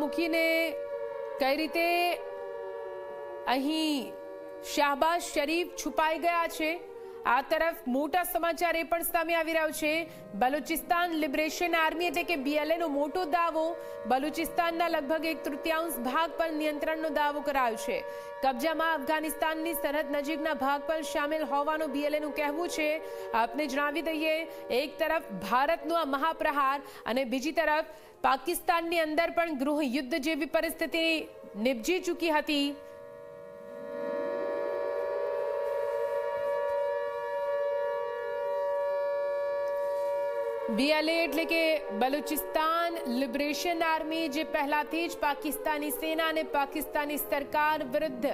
મૂકીને કઈ રીતે અહીં શાહબાઝ શરીફ છુપાઈ ગયા છે। આ તરફ મોટા સમાચાર એ પણ સામે આવી રહ્યો છે। બલુચિસ્તાન લિબરેશન આર્મી એટલે કે BLA નો મોટો દાવો, બલુચિસ્તાનના લગભગ 1/3 ભાગ પર નિયંત્રણનો દાવો કરાયો છે। કબજામાં અફઘાનિસ્તાનની સરહદ નજીકના ભાગ પર શામેલ હોવાનું BLA નું કહેવું છે। આપને જણાવી દઈએ, એક તરફ ભારતનો આ મહાપ્રહાર અને બીજી તરફ પાકિસ્તાનની અંદર પણ ગૃહ યુદ્ધ જેવી પરિસ્થિતિ નિપજી ચૂકી હતી। BLA એટલે કે બલુચિસ્તાન લિબરેશન આર્મી, જે પહેલાથી જ પાકિસ્તાની સેના અને પાકિસ્તાની સરકાર વિરુદ્ધ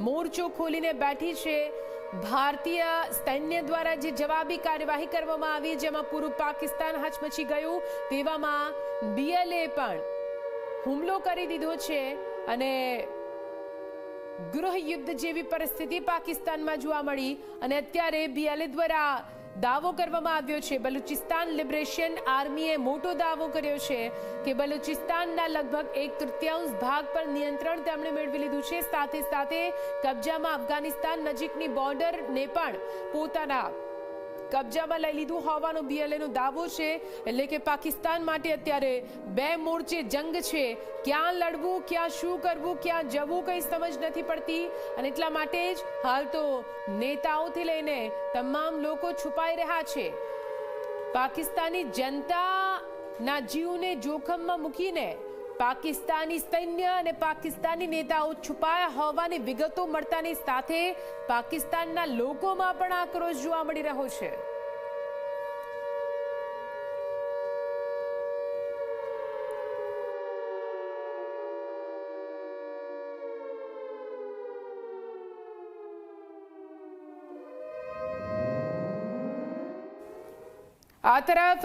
મોરચો ખોલીને બેઠી છે। ભારતીય સૈન્ય દ્વારા જે જવાબી કાર્યવાહી કરવામાં આવી, જેમાં પૂરું પાકિસ્તાન હચમચી ગયું, તેવામાં BLA પણ હુમલો કરી દીધો છે અને ગૃહ યુદ્ધ જેવી પરિસ્થિતિ પાકિસ્તાનમાં જોવા મળી। અને અત્યારે BLA દ્વારા દાવો કરવામાં આવ્યો છે, બલુચિસ્તાન લિબરેશન આર્મીએ મોટો દાવો કર્યો છે કે બલુચિસ્તાનના લગભગ 1/3 ભાગ પર નિયંત્રણ તેમણે મેળવી લીધું છે। સાથે સાથે કબજામાં અફઘાનિસ્તાન નજીકની બોર્ડરને પણ પોતાના કબજામાં લઈ લીધું હોવાનો BLA નો દાવો છે। એટલે કે પાકિસ્તાન માટે અત્યારે બે મોરચે જંગ છે। ક્યાં લડવું, ક્યાં શું કરવું, ક્યાં જવું, કઈ સમજ નથી પડતી। અને એટલા માટે જ હાલ તો નેતાઓથી લઈને તમામ લોકો છુપાઈ રહ્યા છે। પાકિસ્તાની જનતાના જીવને જોખમમાં મૂકીને પાકિસ્તાની સૈન્ય અને પાકિસ્તાની નેતાઓ છુપાયા હોવાની વિગતો મળતાની સાથે પાકિસ્તાનના લોકોમાં પણ આક્રોશ જોવા મળી રહ્યો છે। આ તરફ